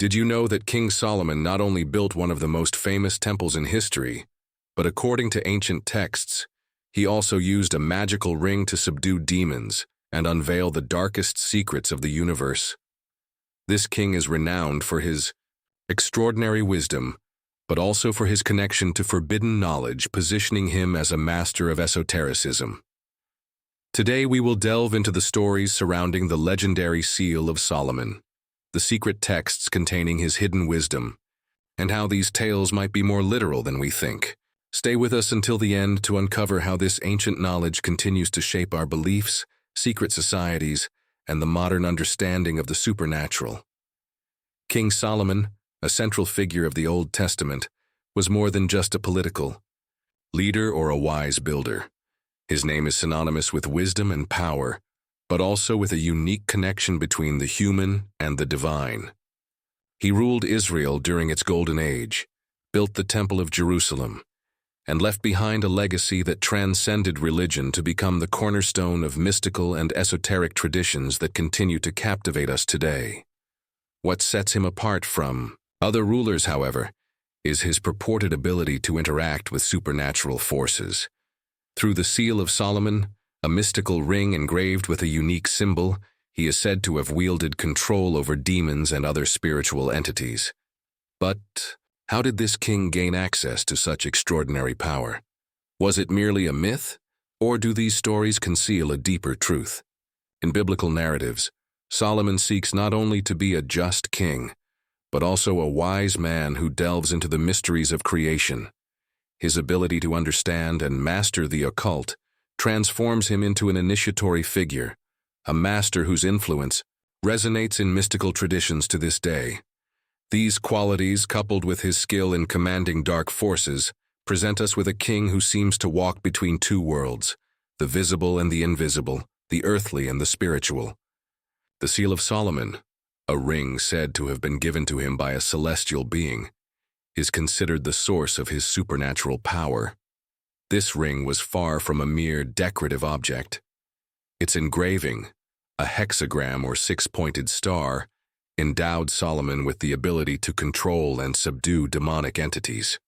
Did you know that King Solomon not only built one of the most famous temples in history, but according to ancient texts, he also used a magical ring to subdue demons and unveil the darkest secrets of the universe? This king is renowned for his extraordinary wisdom, but also for his connection to forbidden knowledge, positioning him as a master of esotericism. Today we will delve into the stories surrounding the legendary Seal of Solomon, the secret texts containing his hidden wisdom, and how these tales might be more literal than we think. Stay with us until the end to uncover how this ancient knowledge continues to shape our beliefs, secret societies, and the modern understanding of the supernatural. King Solomon, a central figure of the Old Testament, was more than just a political leader or a wise builder. His name is synonymous with wisdom and power, but also with a unique connection between the human and the divine. He ruled Israel during its golden age, built the Temple of Jerusalem, and left behind a legacy that transcended religion to become the cornerstone of mystical and esoteric traditions that continue to captivate us today. What sets him apart from other rulers, however, is his purported ability to interact with supernatural forces. Through the Seal of Solomon, a mystical ring engraved with a unique symbol, he is said to have wielded control over demons and other spiritual entities. But how did this king gain access to such extraordinary power? Was it merely a myth, or do these stories conceal a deeper truth? In biblical narratives, Solomon seeks not only to be a just king, but also a wise man who delves into the mysteries of creation. His ability to understand and master the occult transforms him into an initiatory figure, a master whose influence resonates in mystical traditions to this day. These qualities, coupled with his skill in commanding dark forces, present us with a king who seems to walk between two worlds, the visible and the invisible, the earthly and the spiritual. The Seal of Solomon, a ring said to have been given to him by a celestial being, is considered the source of his supernatural power. This ring was far from a mere decorative object. Its engraving, a hexagram or six-pointed star, endowed Solomon with the ability to control and subdue demonic entities.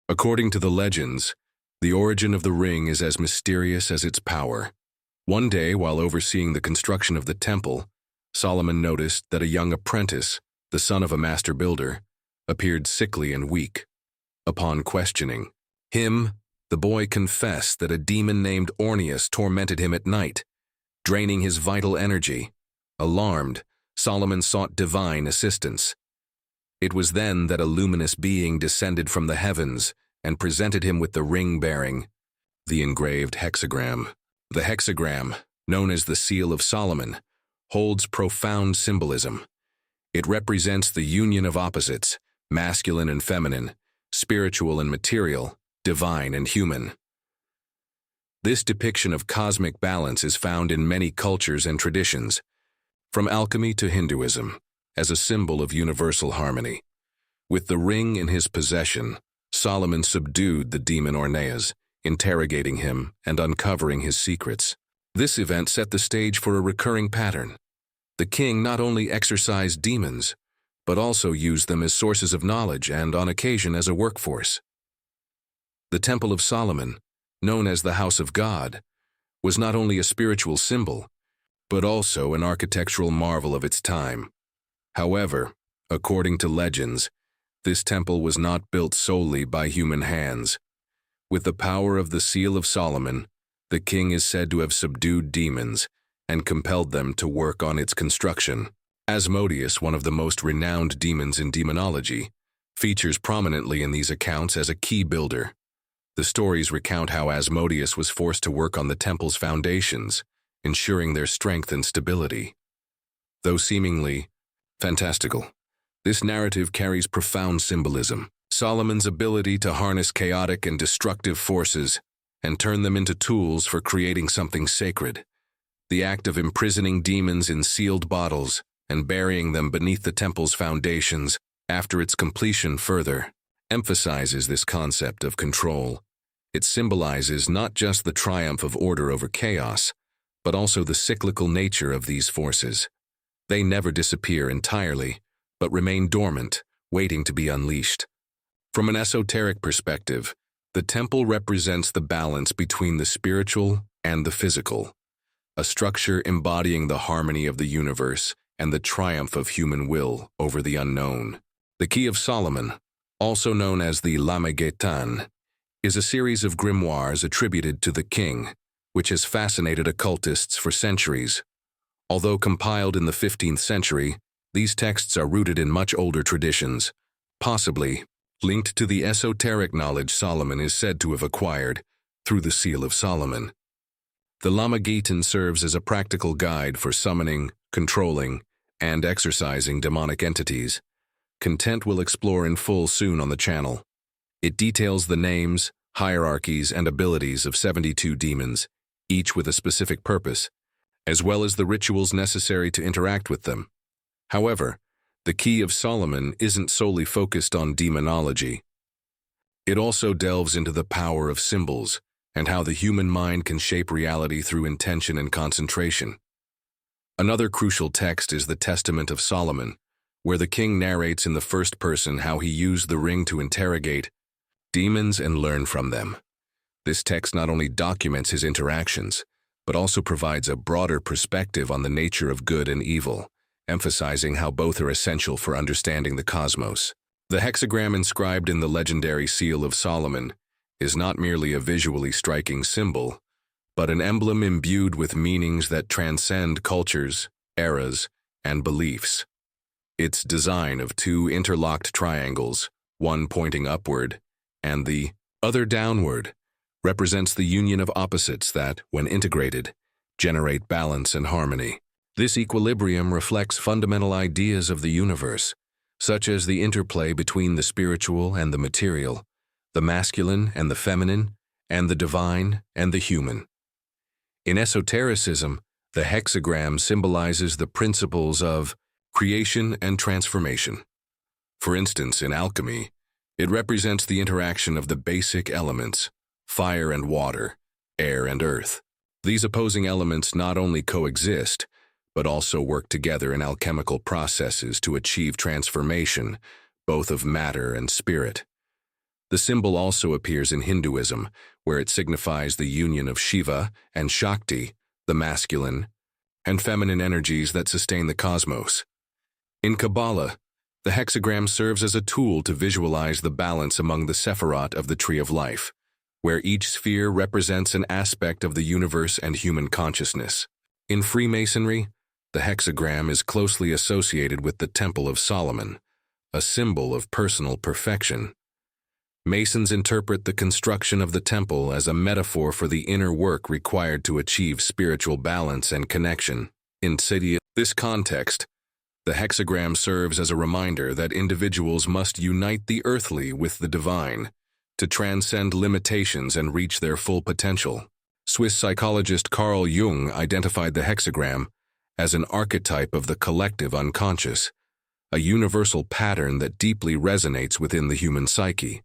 According to the legends, the origin of the ring is as mysterious as its power. One day, while overseeing the construction of the temple, Solomon noticed that a young apprentice, the son of a master builder, appeared sickly and weak. Upon questioning him, the boy confessed that a demon named Orneus tormented him at night, draining his vital energy. Alarmed, Solomon sought divine assistance. It was then that a luminous being descended from the heavens and presented him with the ring bearing the engraved hexagram. The hexagram, known as the Seal of Solomon, holds profound symbolism. It represents the union of opposites, masculine and feminine, spiritual and material, divine and human. This depiction of cosmic balance is found in many cultures and traditions, from alchemy to Hinduism, as a symbol of universal harmony. With the ring in his possession, Solomon subdued the demon Orneus, interrogating him and uncovering his secrets. This event set the stage for a recurring pattern. The king not only exorcised demons, but also used them as sources of knowledge and, on occasion, as a workforce. The Temple of Solomon, known as the House of God, was not only a spiritual symbol, but also an architectural marvel of its time. However, according to legends, this temple was not built solely by human hands. With the power of the Seal of Solomon, the king is said to have subdued demons and compelled them to work on its construction. Asmodeus, one of the most renowned demons in demonology, features prominently in these accounts as a key builder. The stories recount how Asmodeus was forced to work on the temple's foundations, ensuring their strength and stability. Though seemingly fantastical, this narrative carries profound symbolism. Solomon's ability to harness chaotic and destructive forces and turn them into tools for creating something sacred. The act of imprisoning demons in sealed bottles and burying them beneath the temple's foundations after its completion further emphasizes this concept of control. It symbolizes not just the triumph of order over chaos, but also the cyclical nature of these forces. They never disappear entirely, but remain dormant, waiting to be unleashed. From an esoteric perspective, the temple represents the balance between the spiritual and the physical, a structure embodying the harmony of the universe and the triumph of human will over the unknown. The Key of Solomon, also known as the Lamaghetan, is a series of grimoires attributed to the king, which has fascinated occultists for centuries. Although compiled in the 15th century, these texts are rooted in much older traditions, possibly linked to the esoteric knowledge Solomon is said to have acquired through the Seal of Solomon. The Lamaghetan serves as a practical guide for summoning, controlling, and exorcising demonic entities. Content will explore in full soon on the channel. It details the names, hierarchies, and abilities of 72 demons, each with a specific purpose, as well as the rituals necessary to interact with them. However, the Key of Solomon isn't solely focused on demonology. It also delves into the power of symbols and how the human mind can shape reality through intention and concentration. Another crucial text is the Testament of Solomon, where the king narrates in the first person how he used the ring to interrogate demons and learn from them. This text not only documents his interactions, but also provides a broader perspective on the nature of good and evil, emphasizing how both are essential for understanding the cosmos. The hexagram inscribed in the legendary Seal of Solomon is not merely a visually striking symbol, but an emblem imbued with meanings that transcend cultures, eras, and beliefs. Its design of two interlocked triangles, one pointing upward and the other downward, represents the union of opposites that, when integrated, generate balance and harmony. This equilibrium reflects fundamental ideas of the universe, such as the interplay between the spiritual and the material, the masculine and the feminine, and the divine and the human. In esotericism, the hexagram symbolizes the principles of creation and transformation. For instance, in alchemy, it represents the interaction of the basic elements, fire and water, air and earth. These opposing elements not only coexist, but also work together in alchemical processes to achieve transformation, both of matter and spirit. The symbol also appears in Hinduism, where it signifies the union of Shiva and Shakti, the masculine and feminine energies that sustain the cosmos. In Kabbalah, the hexagram serves as a tool to visualize the balance among the Sephirot of the Tree of Life, where each sphere represents an aspect of the universe and human consciousness. In Freemasonry, the hexagram is closely associated with the Temple of Solomon, a symbol of personal perfection. Masons interpret the construction of the temple as a metaphor for the inner work required to achieve spiritual balance and connection. In this context, the hexagram serves as a reminder that individuals must unite the earthly with the divine to transcend limitations and reach their full potential. Swiss psychologist Carl Jung identified the hexagram as an archetype of the collective unconscious, a universal pattern that deeply resonates within the human psyche.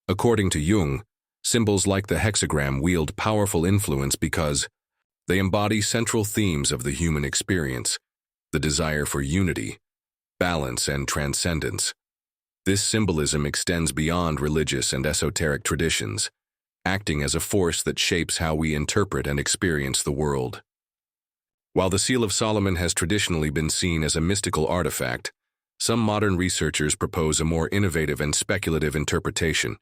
According to Jung, symbols like the hexagram wield powerful influence because they embody central themes of the human experience, the desire for unity, balance, and transcendence. This symbolism extends beyond religious and esoteric traditions, acting as a force that shapes how we interpret and experience the world. While the Seal of Solomon has traditionally been seen as a mystical artifact, some modern researchers propose a more innovative and speculative interpretation.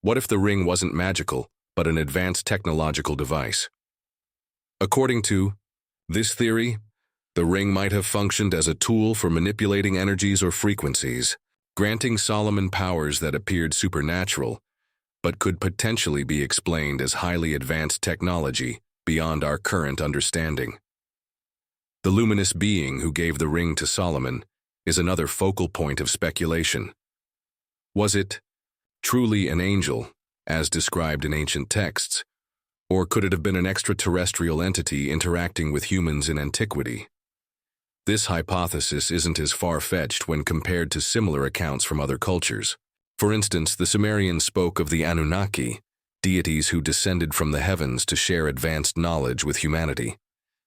What if the ring wasn't magical, but an advanced technological device? According to this theory, the ring might have functioned as a tool for manipulating energies or frequencies, granting Solomon powers that appeared supernatural, but could potentially be explained as highly advanced technology beyond our current understanding. The luminous being who gave the ring to Solomon is another focal point of speculation. Was it truly an angel, as described in ancient texts, or could it have been an extraterrestrial entity interacting with humans in antiquity? This hypothesis isn't as far-fetched when compared to similar accounts from other cultures. For instance, the Sumerians spoke of the Anunnaki, deities who descended from the heavens to share advanced knowledge with humanity.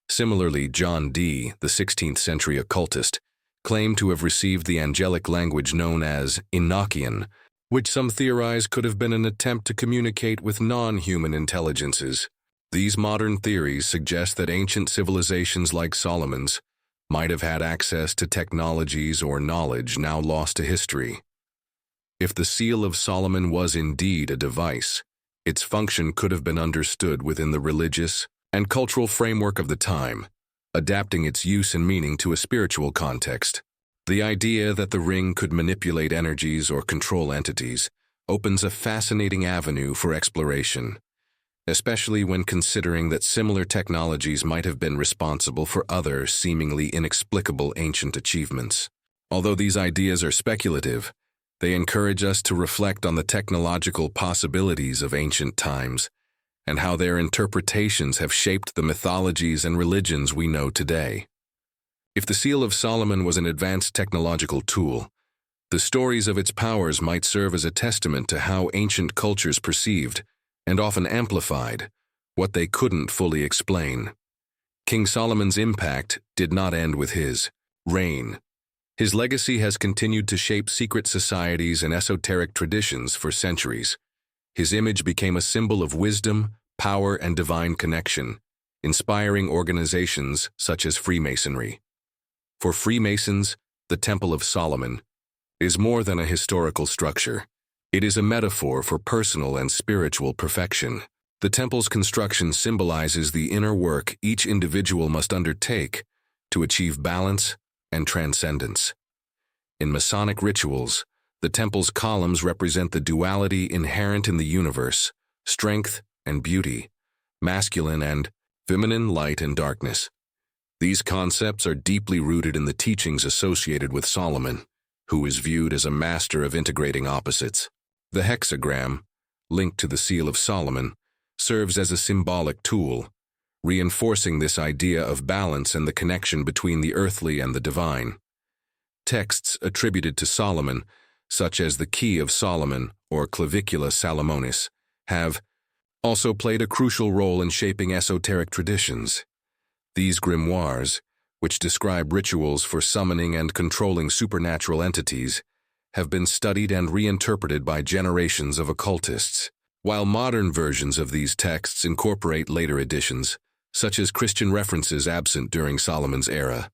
Similarly, John Dee, the 16th-century occultist, claim to have received the angelic language known as Enochian, which some theorize could have been an attempt to communicate with non-human intelligences. These modern theories suggest that ancient civilizations like Solomon's might have had access to technologies or knowledge now lost to history. If the Seal of Solomon was indeed a device, its function could have been understood within the religious and cultural framework of the time, adapting its use and meaning to a spiritual context. The idea that the ring could manipulate energies or control entities opens a fascinating avenue for exploration, especially when considering that similar technologies might have been responsible for other seemingly inexplicable ancient achievements. Although these ideas are speculative, they encourage us to reflect on the technological possibilities of ancient times and how their interpretations have shaped the mythologies and religions we know today. If the Seal of Solomon was an advanced technological tool, the stories of its powers might serve as a testament to how ancient cultures perceived, and often amplified, what they couldn't fully explain. King Solomon's impact did not end with his reign. His legacy has continued to shape secret societies and esoteric traditions for centuries. His image became a symbol of wisdom, power, and divine connection, inspiring organizations such as Freemasonry. For Freemasons, the Temple of Solomon is more than a historical structure. It is a metaphor for personal and spiritual perfection. The temple's construction symbolizes the inner work each individual must undertake to achieve balance and transcendence. In Masonic rituals, the temple's columns represent the duality inherent in the universe, strength and beauty, masculine and feminine, light and darkness. These concepts are deeply rooted in the teachings associated with Solomon, who is viewed as a master of integrating opposites. The hexagram, linked to the Seal of Solomon, serves as a symbolic tool, reinforcing this idea of balance and the connection between the earthly and the divine. Texts attributed to Solomon, such as the Key of Solomon or Clavicula Salomonis, have also played a crucial role in shaping esoteric traditions. These grimoires, which describe rituals for summoning and controlling supernatural entities, have been studied and reinterpreted by generations of occultists. While modern versions of these texts incorporate later additions, such as Christian references absent during Solomon's era,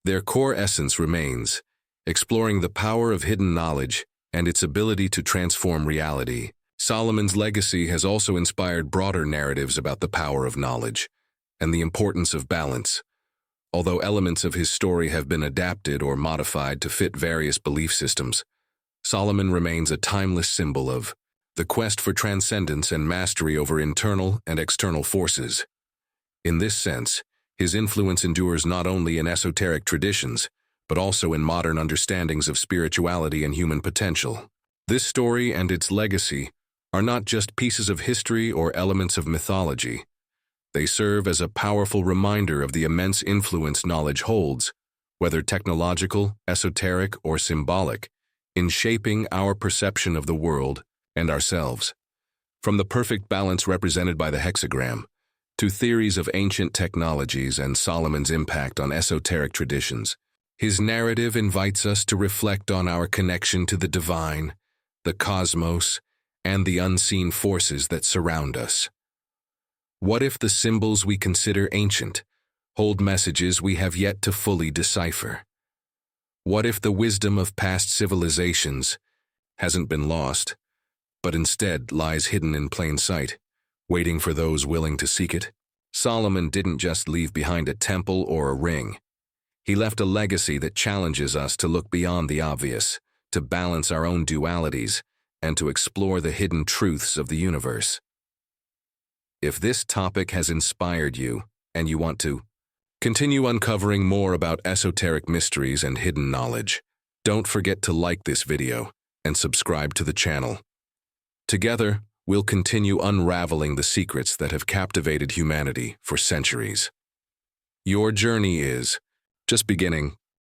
their core essence remains, exploring the power of hidden knowledge and its ability to transform reality. Solomon's legacy has also inspired broader narratives about the power of knowledge and the importance of balance. Although elements of his story have been adapted or modified to fit various belief systems, Solomon remains a timeless symbol of the quest for transcendence and mastery over internal and external forces. In this sense, his influence endures not only in esoteric traditions, but also in modern understandings of spirituality and human potential. This story and its legacy are not just pieces of history or elements of mythology. They serve as a powerful reminder of the immense influence knowledge holds, whether technological, esoteric, or symbolic, in shaping our perception of the world and ourselves. From the perfect balance represented by the hexagram, to theories of ancient technologies and Solomon's impact on esoteric traditions, his narrative invites us to reflect on our connection to the divine, the cosmos, and the unseen forces that surround us. What if the symbols we consider ancient hold messages we have yet to fully decipher? What if the wisdom of past civilizations hasn't been lost, but instead lies hidden in plain sight, waiting for those willing to seek it? Solomon didn't just leave behind a temple or a ring. He left a legacy that challenges us to look beyond the obvious, to balance our own dualities, and to explore the hidden truths of the universe. If this topic has inspired you, and you want to continue uncovering more about esoteric mysteries and hidden knowledge, don't forget to like this video and subscribe to the channel. Together, we'll continue unraveling the secrets that have captivated humanity for centuries. Your journey is just beginning.